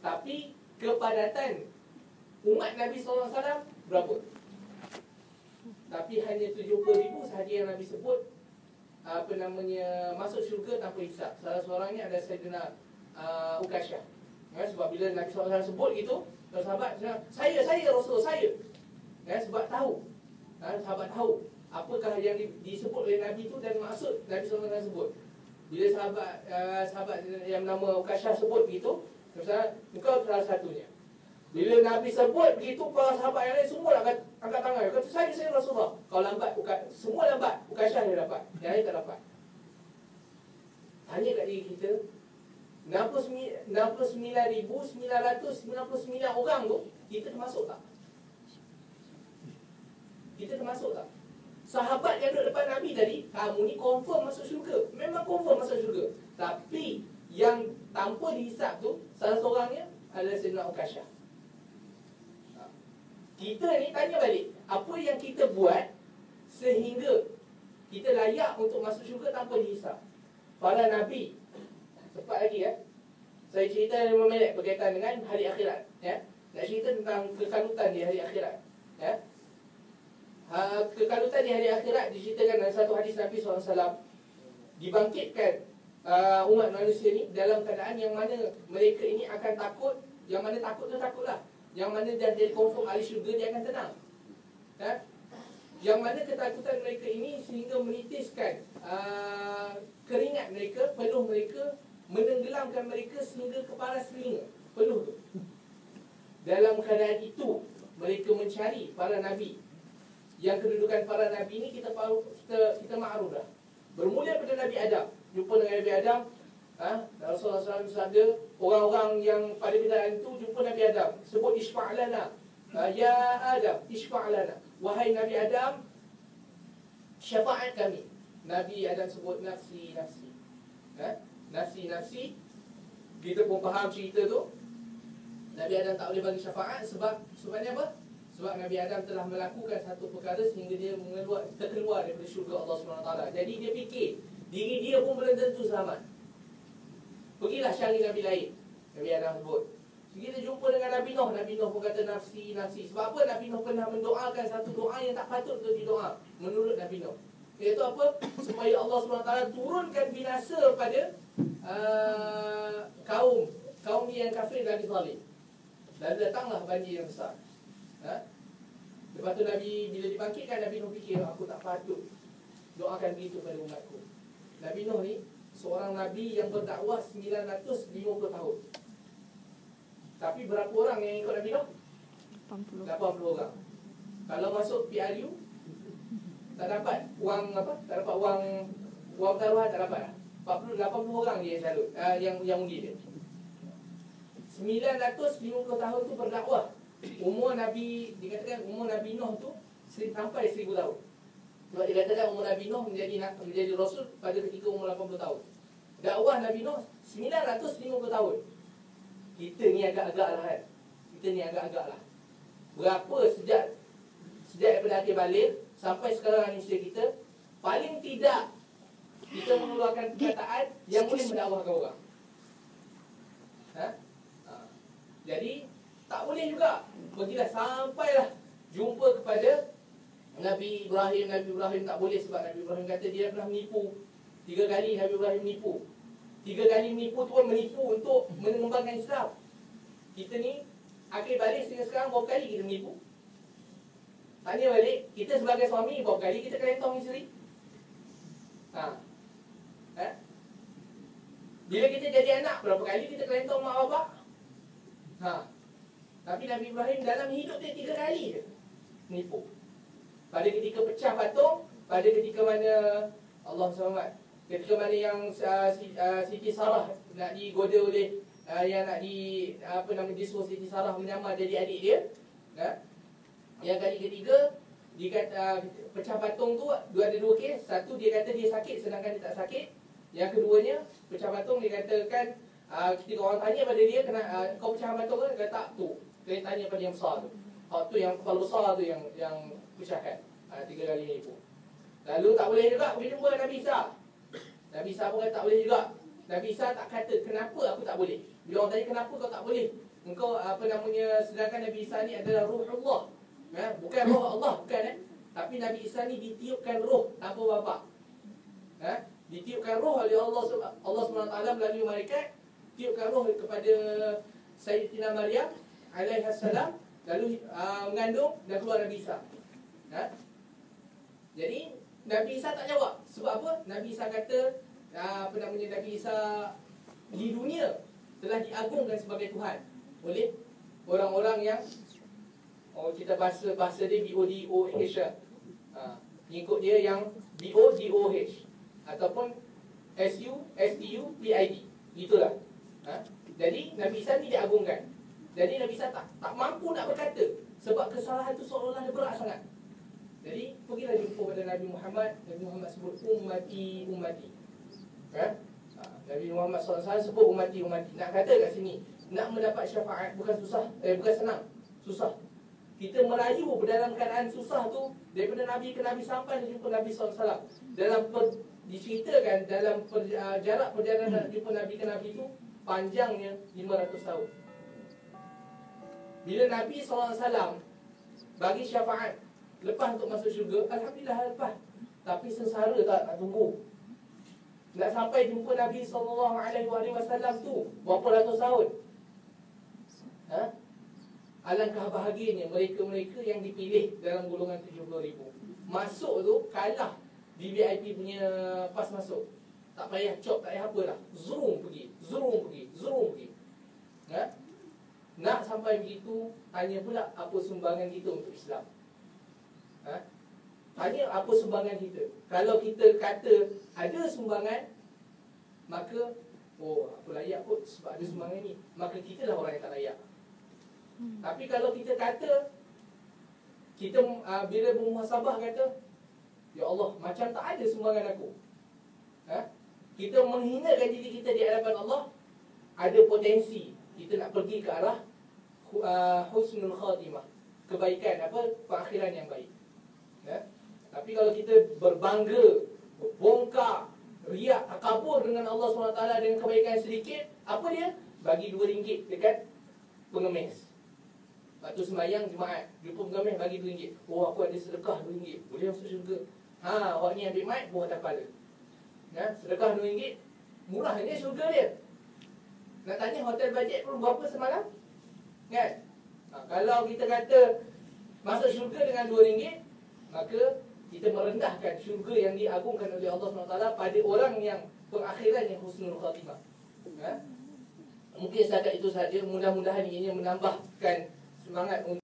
Tapi kepadatan umat Nabi SAW berapa? Tapi hanya 70,000 sahaja yang Nabi sebut masuk syurga tanpa hisab. Salah seorangnya adalah Sayyidina Ukasyah. Sebab bila Nabi SAW sebut itu, sahabat saya Rasul, saya. Sebab tahu, sahabat tahu apakah yang disebut oleh Nabi itu dan maksud Nabi SAW sebut. Bila sahabat yang nama Ukasyah sebut begitu, misalnya engkau salah satunya. Bila Nabi sebut begitu, para sahabat yang lain semua angkat tangan. Kata saya Rasulullah. Kau lambat, semua lambat. Ukasyah dia dapat, yang lain tak dapat. Tanya kat diri kita, 69,999 orang tu, kita termasuk tak? Kita termasuk tak? Sahabat yang duduk depan Nabi tadi, kamu ni confirm masuk syurga. Memang confirm masuk syurga. Tapi yang tanpa dihisap tu, salah seorangnya adalah Sayyidina Ukasyah. Kita ni tanya balik, apa yang kita buat sehingga kita layak untuk masuk syurga tanpa dihisap? Para Nabi, cepat lagi saya cerita 5 minit berkaitan dengan hari akhirat. Nak cerita tentang kekalutan di hari akhirat. Kekalutan di hari akhirat diceritakan dalam satu hadis Nabi SAW. Dibangkitkan umat manusia ni dalam keadaan yang mana mereka ini akan takut. Yang mana takut tu takutlah. Yang mana dah jadi confirm ahli syurga, dia akan tenang. Yang mana ketakutan mereka ini sehingga menitiskan keringat mereka, peluh mereka, menenggelamkan mereka sehingga ke paras telinga. Peluh tu. Dalam keadaan itu, mereka mencari para Nabi. Yang kedudukan para Nabi ini kita maklum dah. Bermula pada Nabi Adam. Jumpa dengan Nabi Adam. Rasulullah SAW bersabda, orang-orang yang pada keadaan itu jumpa Nabi Adam, sebut isfa'lana, ya Adam, isfa'lana, wahai Nabi Adam, syafaat kami. Nabi Adam sebut nafsi, nafsi. Nafsi, nafsi. Kita pun faham cerita tu. Nabi Adam tak boleh bagi syafaat sebabnya apa? Sebab Nabi Adam telah melakukan satu perkara sehingga dia terkeluar daripada syurga Allah SWT. Jadi dia fikir diri dia pun belum tentu selamat. Pergilah cari Nabi lain. Nabi Adam sebut. Kita jumpa dengan Nabi Nuh. Nabi Nuh pun kata nafsi, nafsi. Sebab apa? Nabi Nuh pernah mendoakan satu doa yang tak patut untuk didoa menurut Nabi Nuh. Iaitu apa? Supaya Allah SWT turunkan binasa pada kaum yang kafir dan zalim. Dan datanglah banjir yang besar. Lepas tu Nabi, bila dibangkitkan, Nabi Nuh fikir, aku tak patut doakan begitu pada umatku. Nabi Nuh ni seorang Nabi yang berdakwah 950 tahun. Tapi berapa orang yang ikut Nabi Nuh? 80 orang. Kalau masuk PRU tak dapat wang apa? Tak dapat wang taruhan, tak dapat. 80 orang dia yang undi dia. 950 tahun tu berdakwah. Umur Nabi, dikatakan umur Nabi Nuh tu sampai 1000 tahun. Sebab dikatakan umur Nabi Nuh menjadi Rasul pada ketika umur 80 tahun. Dakwah Nabi Nuh 950 tahun. Kita ni agak-agak lah kan. Berapa sejak daripada akhir balik sampai sekarang manusia kita, paling tidak kita mengeluarkan perkataan yang boleh mendakwahkan orang. Jadi tak boleh juga. Pergilah sampailah jumpa kepada Nabi Ibrahim. Nabi Ibrahim tak boleh sebab Nabi Ibrahim kata dia pernah menipu. 3 kali Nabi Ibrahim menipu. 3 kali menipu tu pun menipu untuk mengembangkan Islam. Kita ni akhir balik sehingga sekarang berapa kali kita menipu? Tanya balik, kita sebagai suami berapa kali kita kelentong isteri? Bila kita jadi anak, berapa kali kita kelentong mak bapak? Tapi Nabi Ibrahim dalam hidup dia 3 kali je menipu. Pada ketika pecah patung, pada ketika mana Allah SWT, ketika mana yang Siti Sarah nak digoda oleh yang nak disuruh Siti Sarah menyamar jadi adik dia. Yang kali ketiga dia kata pecah patung tu ada 2 kes. Satu dia kata dia sakit sedangkan dia tak sakit. Yang keduanya pecah patung dia katakan ketika orang tanya pada dia kau pecah patung ke? Dia kata tak tu. Dia tanya pada yang besar tu. Tu yang kepala besar tu yang pecahkan. 3 kali nipu. Lalu tak boleh juga pergi jumpa Nabi Isa. Nabi Isa pun kata tak boleh juga. Nabi Isa tak kata kenapa aku tak boleh. Bila orang tanya kenapa kau tak boleh, engkau sedangkan Nabi Isa ni adalah ruh Allah. Bukan roh Allah, bukan Tapi Nabi Isa ni ditiupkan roh tanpa bapa. Ditiupkan roh oleh Allah SWT melalui malaikat, tiupkan roh kepada Sayyidatina Maryam alaihissalam, lalu mengandung dan keluar Nabi Isa. Jadi Nabi Isa tak jawab. Sebab apa? Nabi Isa kata Nabi Isa di dunia telah diagungkan sebagai Tuhan oleh orang-orang yang kita bahasa dia BODOH Ngikut dia yang BODOH ataupun SUSTUPID. Itulah. Jadi Nabi Isa ni diagungkan. Jadi Nabi Isa tak mampu nak berkata, sebab kesalahan tu seolah-olah dia berat sangat. Jadi pergilah jumpa pada Nabi Muhammad. Nabi Muhammad sebut ummati. Nabi Muhammad SAW sebut ummati. Nak kata kat sini, nak mendapat syafaat bukan senang, susah. Kita merayu dalam keadaan susah tu, daripada Nabi ke Nabi sampai jumpa Nabi SAW. Diceritakan dalam jarak perjalanan jumpa Nabi ke Nabi tu panjangnya 500 tahun. Bila Nabi SAW bagi syafaat lepas untuk masuk syurga, alhamdulillah lepas. Tapi sengsara tak nak tunggu. Nak sampai jumpa Nabi SAW tu berapa ratus tahun. Alangkah bahagianya mereka-mereka yang dipilih dalam golongan 70,000. Masuk tu kalah di VIP punya pas masuk. Tak payah cop, tak payah apa dah. Zoom pergi. Nak sampai begitu, tanya pula apa sumbangan kita untuk Islam. Tanya apa sumbangan kita. Kalau kita kata ada sumbangan, maka aku layak kot sebab ada sumbangan ni, maka kita lah orang yang tak layak. Tapi kalau kita kata, bila bermuhasabah kata, ya Allah, macam tak ada sumbangan aku, kita menghinakan diri kita di hadapan Allah, ada potensi kita nak pergi ke arah husnul khatimah, kebaikan, perakhiran yang baik. Tapi kalau kita berbangga, bongkar, riak, takabur dengan Allah SWT dengan kebaikan sedikit, apa dia? Bagi RM2 dekat pengemis. Lepas tu sembahyang Jumaat, jumpa pengemis bagi RM2. Aku ada sedekah RM2, boleh masuk syurga. Awak ni ambil mic, buat atas kepala. Sedekah RM2, murahnya syurga dia. Nak tanya hotel bajet pun berapa semalam? Kan? Kalau kita kata masuk syurga dengan RM2, maka kita merendahkan syurga yang diagungkan oleh Allah SWT pada orang yang pengakhiran yang husnul khatimah. Mungkin setakat itu saja. Mudah-mudahan ini menambahkan semangat untuk